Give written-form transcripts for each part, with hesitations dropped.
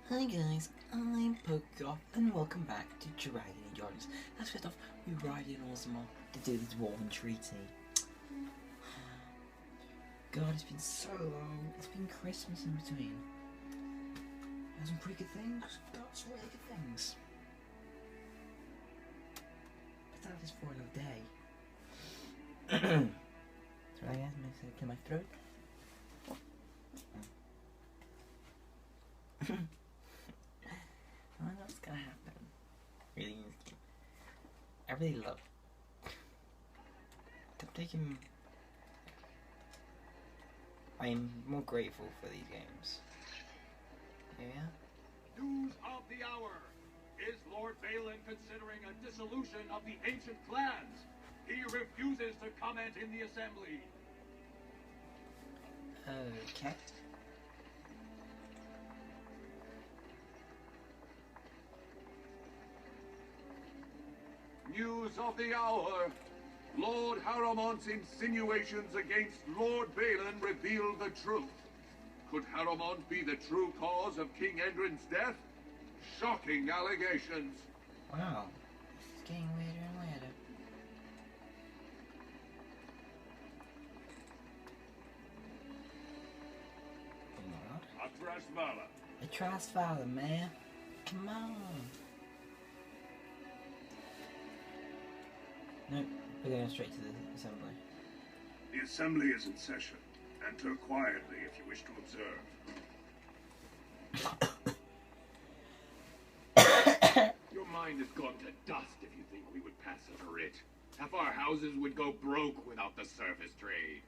Hi guys, I'm Pokegoth and welcome back to Dragon and Dragons. Last first off, we ride in Orzammar to do the Dwarven Treaty. God, it's been so long. It's been Christmas in between. There's some pretty good things. Got some really good things. But that is for another day. Sorry, I had to clear my throat. I don't know what's gonna happen. Really, I really love. I'm taking. I am more grateful for these games. Yeah. News of the hour. Is Lord Balin considering a dissolution of the ancient clans? He refuses to comment in the assembly. Okay. News of the hour. Lord Haramont's insinuations against Lord Balin reveal the truth. Could Haramont be the true cause of King Endrin's death? Shocking allegations. Wow. It's getting weirder and weirder. Atrasvala. A Trasvala, man. Come on. No, we're going straight to the assembly. The assembly is in session. Enter quietly if you wish to observe. Your mind has gone to dust if you think we would pass over it. Half our houses would go broke without the service trade.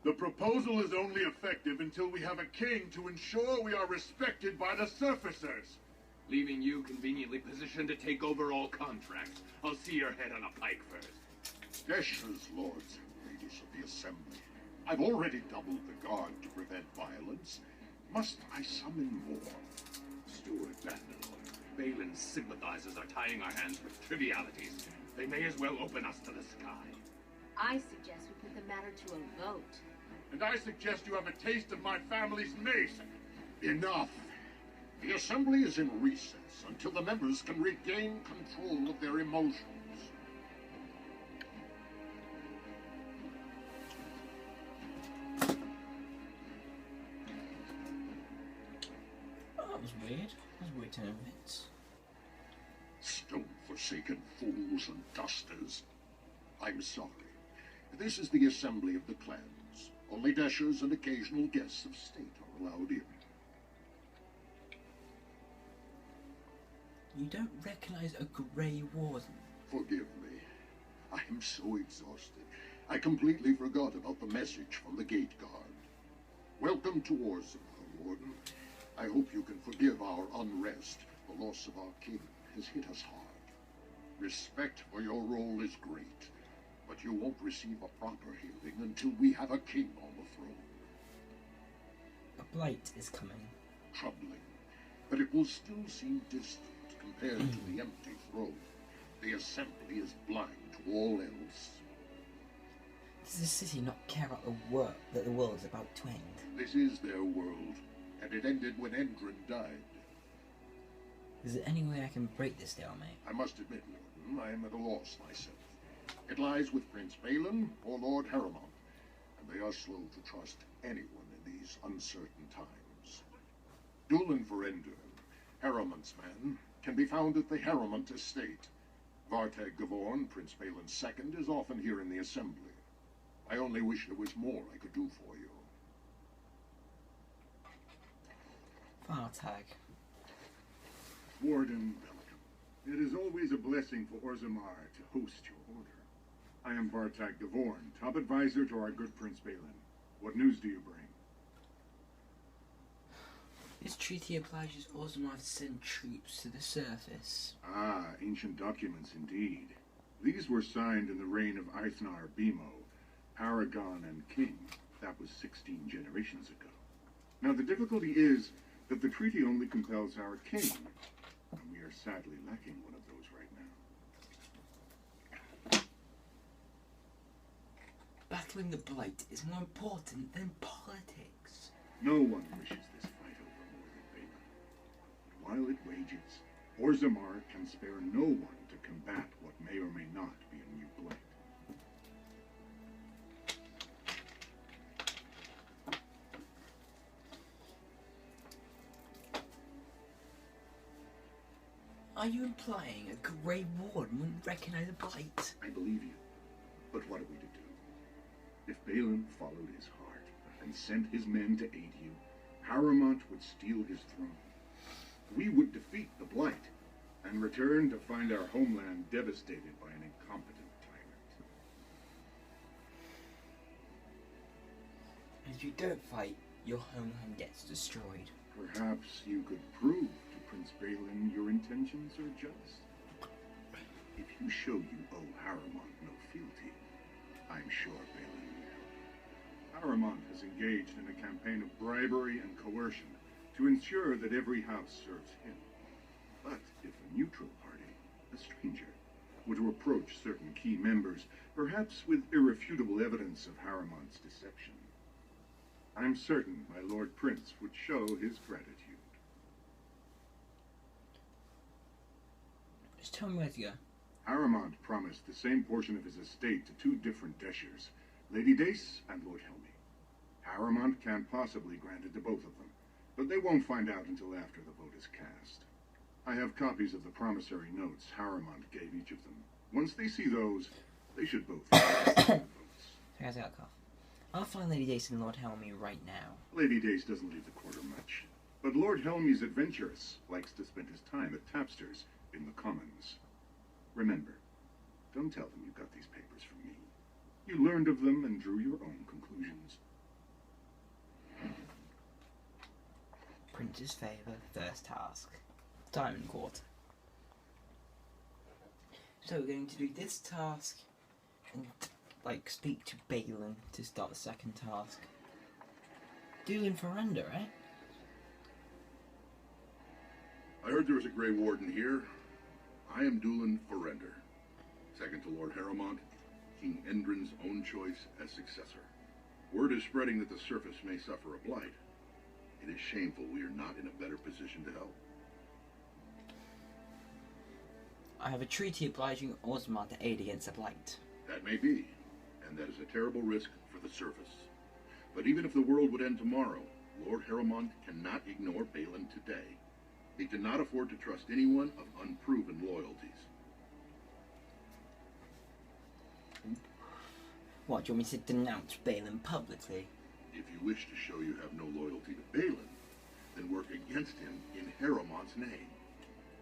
The proposal is only effective until we have a king to ensure we are respected by the surfacers. Leaving you conveniently positioned to take over all contracts. I'll see your head on a pike first. Deshers, lords and ladies of the assembly. I've already doubled the guard to prevent violence. Must I summon more? Stuart Vandalor, Balin's sympathizers are tying our hands with trivialities. They may as well open us to the sky. I suggest we put the matter to a vote. And I suggest you have a taste of my family's mace. Enough! The assembly is in recess until the members can regain control of their emotions. Oh, that was weird. That was a weird turn of events. Stone-forsaken fools and dusters. I'm sorry. This is the assembly of the clans. Only Deshers and occasional guests of state are allowed in. You don't recognize a Grey Warden? Forgive me. I am so exhausted. I completely forgot about the message from the gate guard. Welcome to Orzammar, Warden. I hope you can forgive our unrest. The loss of our king has hit us hard. Respect for your role is great, but you won't receive a proper healing until we have a king on the throne. A blight is coming. Troubling, but it will still seem distant compared to the empty throne. The assembly is blind to all else. Does the city not care about the work that the world is about to end? This is their world, and it ended when Endrin died. Is there any way I can break this stalemate? I must admit, Warden, I am at a loss myself. It lies with Prince Balin or Lord Haramont, and they are slow to trust anyone in these uncertain times. Dulin Verendurn, Haramont's man, can be found at the Haramont estate. Vartag Gavorn, Prince Balin's second, is often here in the assembly. I only wish there was more I could do for you. Vartag. Warden, welcome. It is always a blessing for Orzammar to host your order. I am Vartag Gavorn, top advisor to our good Prince Balin. What news do you bring? This treaty obliges Orzammar to send troops to the surface. Ah, ancient documents indeed. These were signed in the reign of Eithnar Bimo, Paragon and King. That was 16 generations ago. Now the difficulty is that the treaty only compels our king, and we are sadly lacking one of those right now. Battling the blight is more important than politics. No one wishes this fight over more than Balin. wages. Orzammar can spare no one to combat what may or may not be a new blight. Are you implying a Grey Warden wouldn't recognize a blight? I believe you. But what are we to do? If Balin followed his heart and sent his men to aid you, Harrowmont would steal his throne. We would defeat the blight and return to find our homeland devastated by an incompetent tyrant. If you don't fight, your homeland gets destroyed. Perhaps you could prove to Prince Balin your intentions are just. If you show you owe Harrowmont no fealty, I'm sure Balin will. Harrowmont has engaged in a campaign of bribery and coercion to ensure that every house serves him. But if a neutral party, a stranger, were to approach certain key members, perhaps with irrefutable evidence of Harrowmont's deception, I'm certain my Lord Prince would show his gratitude. Just tell me where to go. Harrowmont promised the same portion of his estate to two different Deshers, Lady Dace and Lord Helmy. Harrowmont can't possibly grant it to both of them, but they won't find out until after the vote is cast. I have copies of the promissory notes Harrowmont gave each of them. Once they see those, they should both cast their votes. How's that, Carl? I'll find Lady Dace and Lord Helmy right now. Lady Dace doesn't leave the quarter much, but Lord Helmy's adventurous, likes to spend his time at Tapster's in the Commons. Remember, don't tell them you got these papers from me. You learned of them and drew your own conclusions. Prince's favour, first task. Diamond Court. So we're going to do this task and speak to Balin to start the second task. Dulin Ferranda, right? I heard there was a Grey Warden here. I am Dulin Ferranda, second to Lord Harrowmont, King Endrin's own choice as successor. Word is spreading that the surface may suffer a blight. It is shameful we are not in a better position to help. I have a treaty obliging Orzammar to aid against the blight. That may be, and that is a terrible risk for the surface. But even if the world would end tomorrow, Lord Harrowmont cannot ignore Balin today. He cannot afford to trust anyone of unproven loyalties. What, do you want me to denounce Balin publicly? If you wish to show you have no loyalty to Balin, then work against him in Harrowmont's name.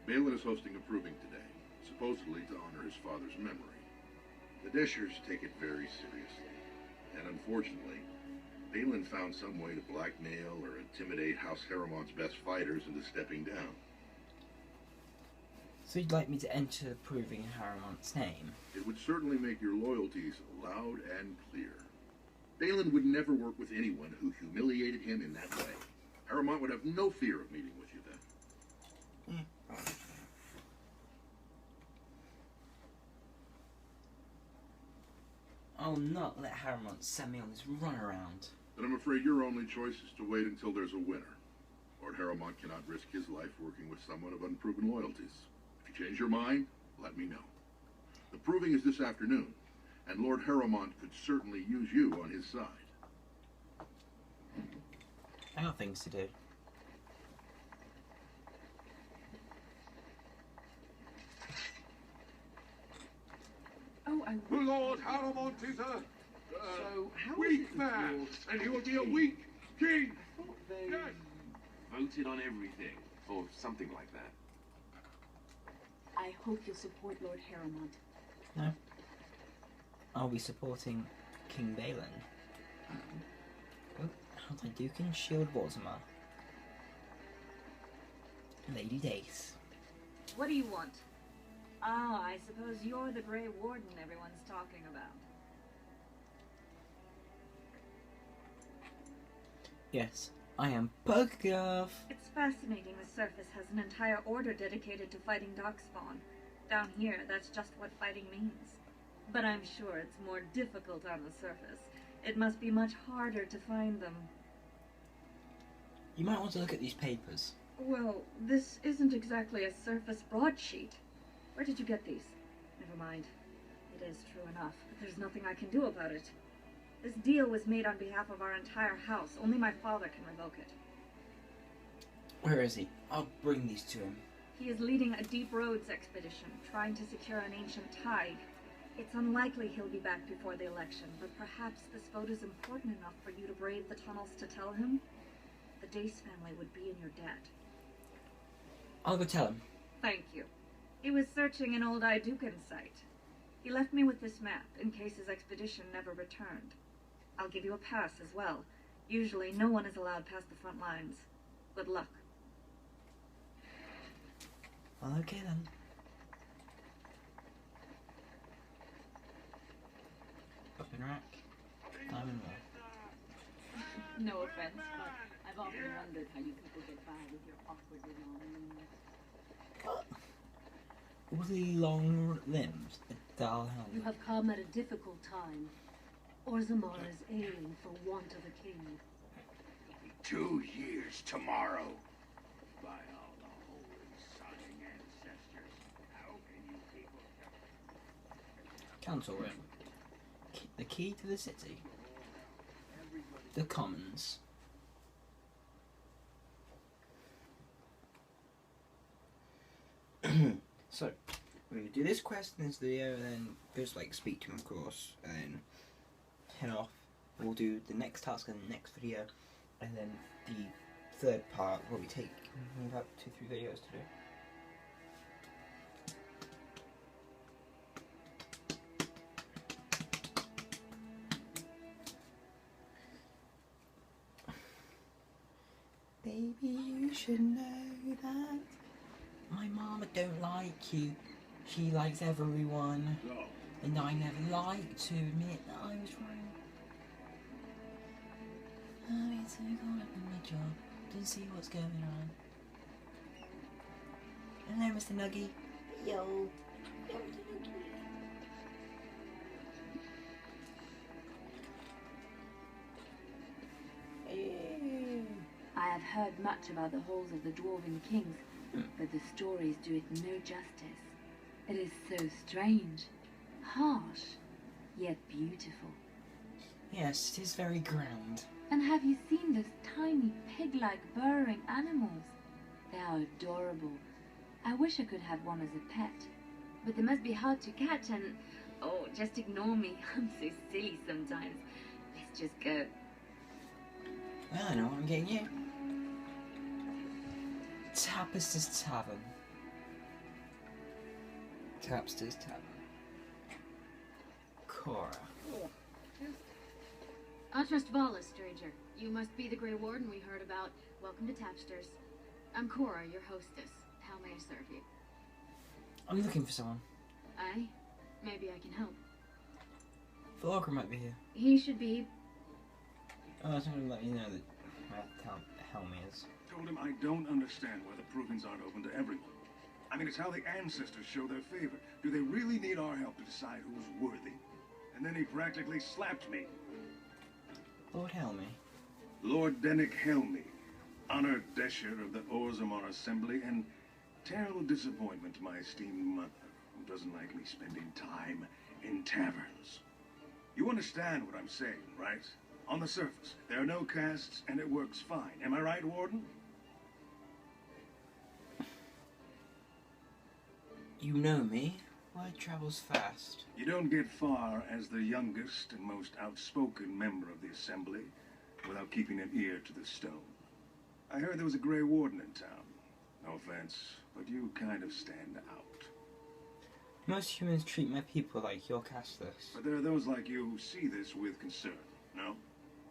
Balin is hosting a proving today, supposedly to honor his father's memory. The Deshers take it very seriously, and unfortunately, Balin found some way to blackmail or intimidate House Harrowmont's best fighters into stepping down. So you'd like me to enter the proving in Harrowmont's name? It would certainly make your loyalties loud and clear. Balin would never work with anyone who humiliated him in that way. Harrowmont would have no fear of meeting with you then. I'll not let Harrowmont send me on this runaround. Then I'm afraid your only choice is to wait until there's a winner. Lord Harrowmont cannot risk his life working with someone of unproven loyalties. If you change your mind, let me know. The proving is this afternoon, and Lord Harrowmont could certainly use you on his side. I got things to do. Oh, I... Lord Harrowmont is a So, how weak is it man, that and he will be a weak king. I thought they Yes. voted on everything, or something like that. I hope you'll support Lord Harrowmont. No. I'll be supporting King Balin. Oh, High Duke and Shield Orzammar. Lady Dace. What do you want? Ah, I suppose you're the Grey Warden everyone's talking about. Yes, I am Purgaf. It's fascinating the surface has an entire order dedicated to fighting darkspawn. Down here, that's just what fighting means. But I'm sure it's more difficult on the surface. It must be much harder to find them. You might want to look at these papers. Well, this isn't exactly a surface broadsheet. Where did you get these? Never mind. It is true enough, but there's nothing I can do about it. This deal was made on behalf of our entire house. Only my father can revoke it. Where is he? I'll bring these to him. He is leading a deep roads expedition, trying to secure an ancient tide. It's unlikely he'll be back before the election, but perhaps this vote is important enough for you to brave the tunnels to tell him. The Dace family would be in your debt. I'll go tell him. Thank you. He was searching an old Idukan site. He left me with this map in case his expedition never returned. I'll give you a pass as well. Usually no one is allowed past the front lines. Good luck. Well, okay then. Up in rack. Diamond wall. No offense, but I've often wondered how you people get by with your awkwardly long limbs. Woolly long limbs. A dull helmet. You have come at a difficult time. Orzammar is ailing for want of a king. 2 years tomorrow. By all the holy sodding ancestors, how can you people... Council room. The key to the city. The Commons. So, we're going to do this quest in this video, and then just like speak to him, of course, and then head off. We'll do the next task in the next video, and then the third part will be take about 2-3 videos to do. Baby, you should know that my mama don't like you. She likes everyone. And I never like to admit that I was wrong. I'm so caught up in my job to see what's going on. Hello, Mr. Nuggy. Yo. Yo, Mr. Nuggy. I have heard much about the halls of the Dwarven Kings, but the stories do it no justice. It is so strange, harsh, yet beautiful. Yes, it is very grand. And have you seen those tiny pig-like burrowing animals? They are adorable. I wish I could have one as a pet. But they must be hard to catch and... Oh, just ignore me. I'm so silly sometimes. Let's just go. Well, I know what I'm getting you. Tapesters Tavern. Tapesters Tavern. Cora. Atrust Vala, stranger. You must be the Grey Warden we heard about. Welcome to Tapsters. I'm Cora, your hostess. How may I serve you? I'm looking for someone. Aye? Maybe I can help. Philocra might be here. He should be... Oh, I was going to let you know that where Helm is. Told him I don't understand why the provings aren't open to everyone. I mean, it's how the ancestors show their favor. Do they really need our help to decide who's worthy? And then he practically slapped me. Lord Helmy. Lord Dennick Helmy, honored Desher of the Orzammar Assembly, and terrible disappointment to my esteemed mother, who doesn't like me spending time in taverns. You understand what I'm saying, right? On the surface, there are no castes, and it works fine. Am I right, Warden? You know me. Word travels fast. You don't get far as the youngest and most outspoken member of the Assembly without keeping an ear to the stone. I heard there was a Grey Warden in town. No offense, but you kind of stand out. Most humans treat my people like you're casteless. But there are those like you who see this with concern, no?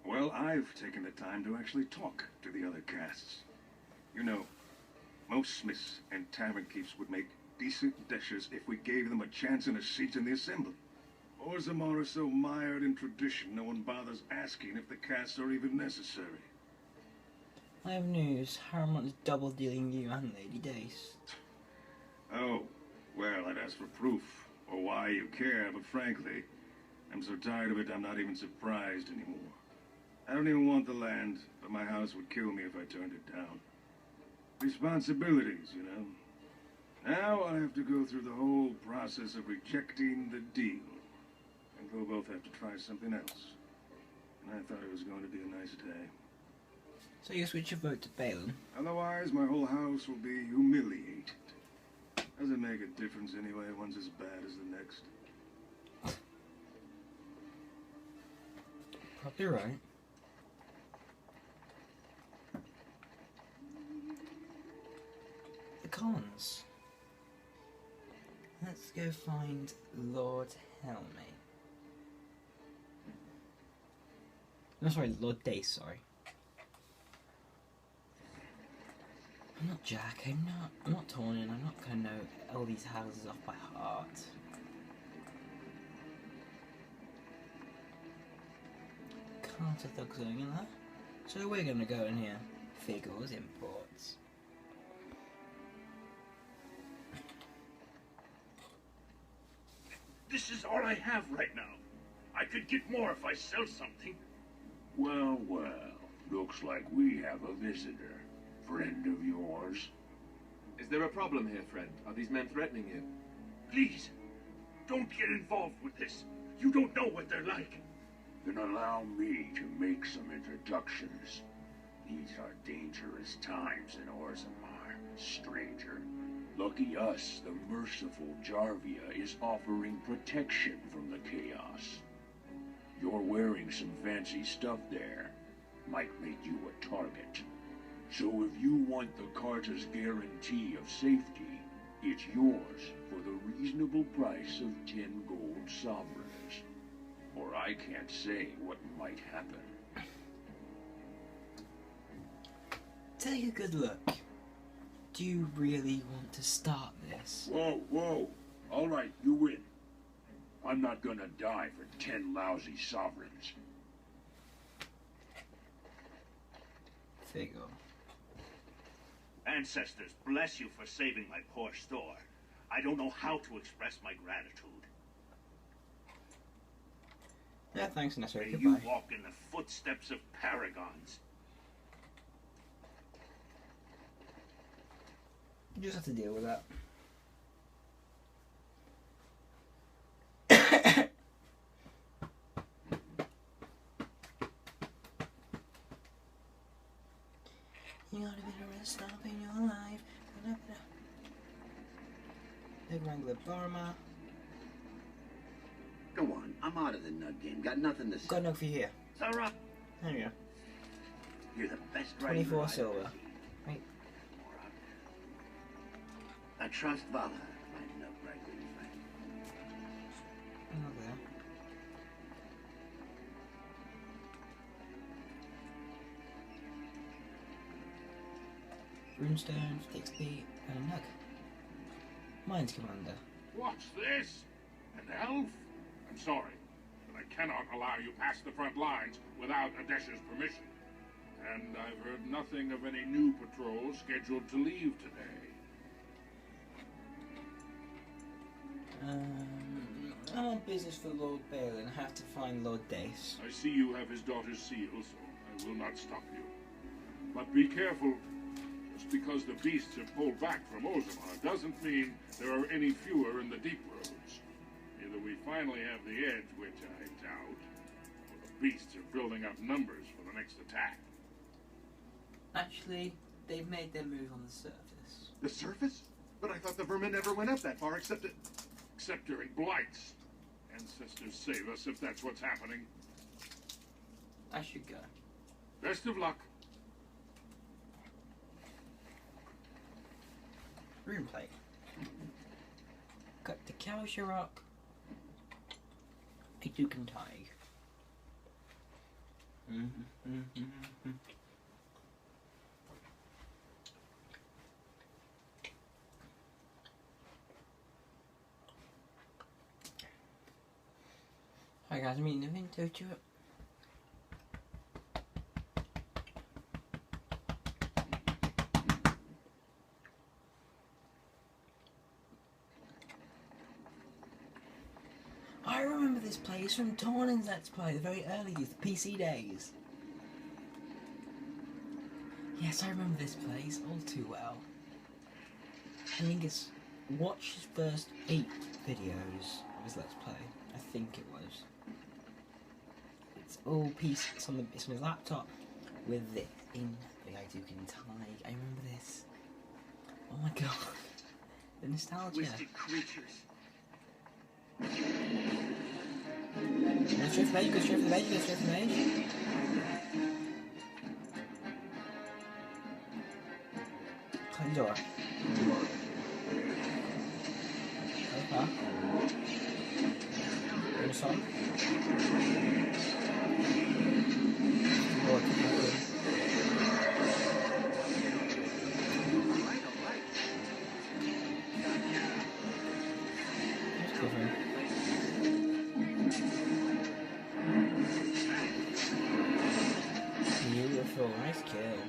Well, I've taken the time to actually talk to the other castes. You know, most smiths and tavern keeps would make decent deshers if we gave them a chance and a seat in the Assembly. Orzammar is so mired in tradition, no one bothers asking if the castes are even necessary. I have news. Harmont is double dealing you and Lady Dace. Oh, well, I'd ask for proof, or why you care, but frankly, I'm so tired of it I'm not even surprised anymore. I don't even want the land, but my house would kill me if I turned it down. responsibilities, you know. Now I'll have to go through the whole process of rejecting the deal. And we'll both have to try something else. And I thought it was going to be a nice day. So you switch your vote to Balin? Otherwise, my whole house will be humiliated. Doesn't make a difference anyway, one's as bad as the next. Probably right. The cons. Let's go find Lord Helme. No, sorry, Lord Dace, sorry. I'm not Jack, I'm not Tornin, I'm not gonna know all these houses off by heart. Carter thugs going in there. So we're gonna go in here. Figures, imports. This is all I have right now. I could get more if I sell something. Well, well. Looks like we have a visitor. Friend of yours? Is there a problem here, friend? Are these men threatening you? Please, don't get involved with this. You don't know what they're like. Then allow me to make some introductions. These are dangerous times in Orzammar, stranger. Lucky us, the merciful Jarvia is offering protection from the chaos. You're wearing some fancy stuff there. Might make you a target. So if you want the Carter's guarantee of safety, it's yours for the reasonable price of 10 gold sovereigns. Or I can't say what might happen. Take a good look. Do you really want to start this? Whoa, whoa. All right, you win. I'm not gonna die for 10 lousy sovereigns. Figure. Ancestors, bless you for saving my poor store. I don't know how to express my gratitude. Yeah, thanks, necessary. May Goodbye. you walk in the footsteps of paragons. You just have to deal with that. You got a bit of rest stop in your life. Big Wrangler Burma. Go on, I'm out of the nug game. Got nothing to say. Got enough for you here. Sarah, There you go. you're the best rider 24 I've silver. ever seen. Right. I trust Vala. Lighten up right when you find Not there. Runestone, 50 XP, and a nug. Mines Commander. What's this? An elf? I'm sorry, but I cannot allow you past the front lines without Adesh's permission. And I've heard nothing of any new patrols scheduled to leave today. I'm on business for Lord Balin. I have to find Lord Dace. I see you have his daughter's seal, so I will not stop you. But be careful. Just because the beasts have pulled back from Orzammar doesn't mean there are any fewer in the deep roads. Either we finally have the edge, which I doubt, or the beasts are building up numbers for the next attack. Actually, they've made their move on the surface. The surface? But I thought the vermin never went up that far except during blights. Ancestors save us if that's what's happening. I should go. Best of luck. Rune plate. Got the Kalsharok. A Dukan Tig. Hi guys, I'm eating the Vinto Chip. I remember this place from Tornin's Let's Play, the very early days, the PC days. Yeah, Yes, I remember this place all too well. I think it's watch his first 8 videos of his Let's Play. I think it was. It's all piece. It's on his laptop with it in the Ayukin Tide. I remember this. Oh my god, the nostalgia. Twisted creatures. Go straight for the mage. Go straight for the mage. Go straight for the mage. Close the door. Okay. There's some. Beautiful, nice kill.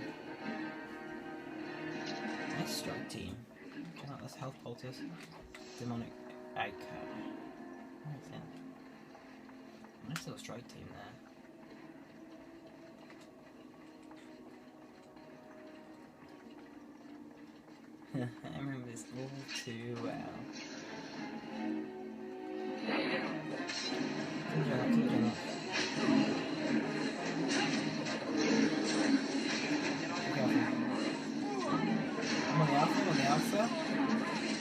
Nice strike team. Check out this health poultice. Demonic echo. Nice little strike team there. I remember this all too well. Good job, good job. I'm on the alpha.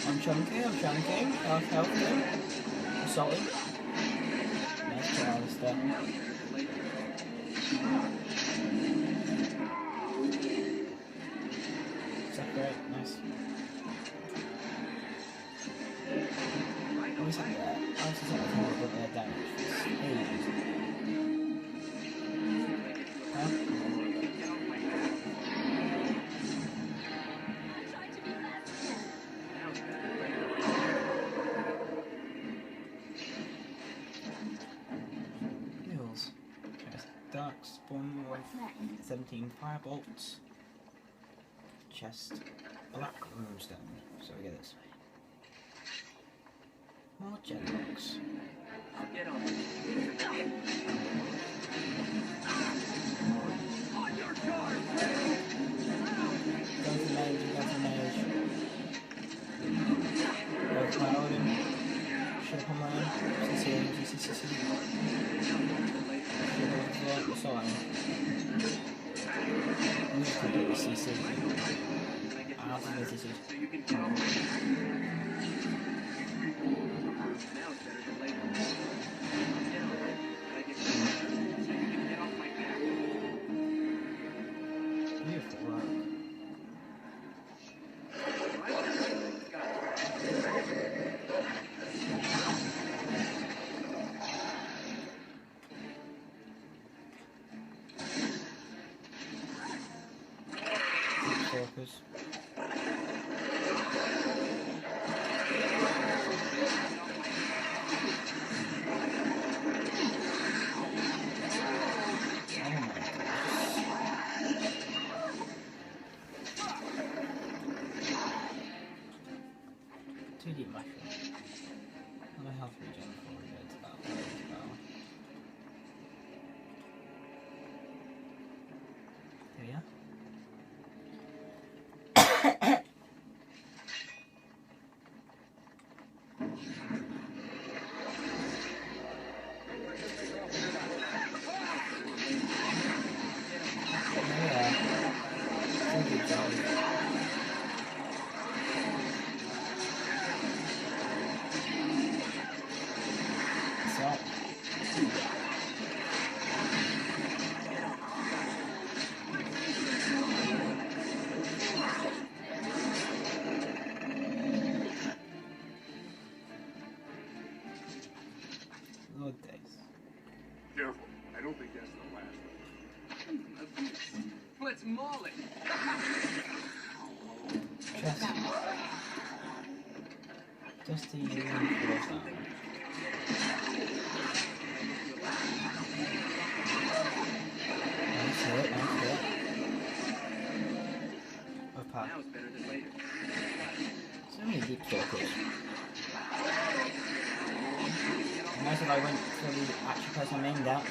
I'm chunking. I'll help him. Assaulting. Nice try, Alistair. Separate, nice. What is that there? Alistair's not looking at their damage. Ages. Huh? Dark spawn with 17 firebolts. Chest. Black runestone. So we get this way. More jetpacks. Get on. On your guard! Go for mage. Go for my Odin. Shut up on my own. CC. What's on? I'm just gonna get the CC. I have to get CC. Beautiful work. Focus. Too deep mushroom. I'm a health regen for it. It's about. There we are. Lord days. Careful. I don't think that's the last one. Let's maul it. Just the nice hit. Opa. Now it's better than later. So many deep focus. Nice if I went for the actual person I'm aimed at.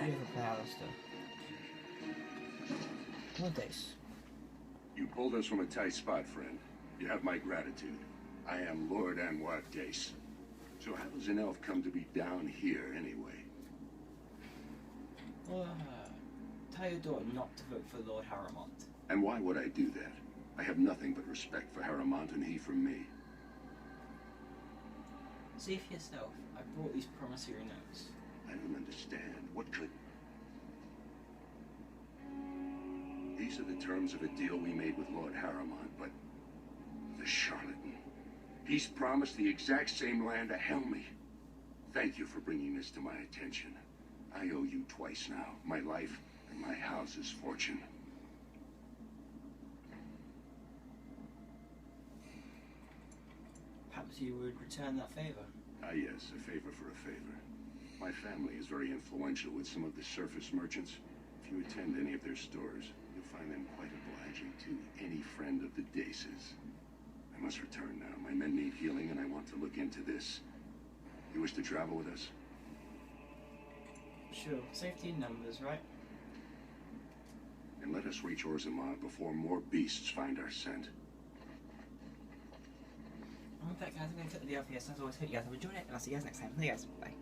You have a play, Alistair. What days? You pulled us from a tight spot, friend. You have my gratitude. I am Lord Anwar Dace. So how does an elf come to be down here, anyway? Well, tell your daughter not to vote for Lord Harrowmont. And why would I do that? I have nothing but respect for Harrowmont and he for me. See for yourself. I brought these promissory notes. I don't understand. What could... These are the terms of a deal we made with Lord Harrowmont, but... the charlatan. He's promised the exact same land to Helmy. Thank you for bringing this to my attention. I owe you twice now. My life and my house's fortune. Perhaps you would return that favor. Ah, yes, a favor for a favor. My family is very influential with some of the surface merchants. If you attend any of their stores, you'll find them quite obliging to any friend of the Daces. I must return now. My men need healing, and I want to look into this. You wish to travel with us? Sure. Safety in numbers, right? And let us reach Orzammar before more beasts find our scent. With that, guys, I'm going to cut the video for you. As always, hope you guys have enjoyed it, and I'll see you guys next time. See you guys. Bye.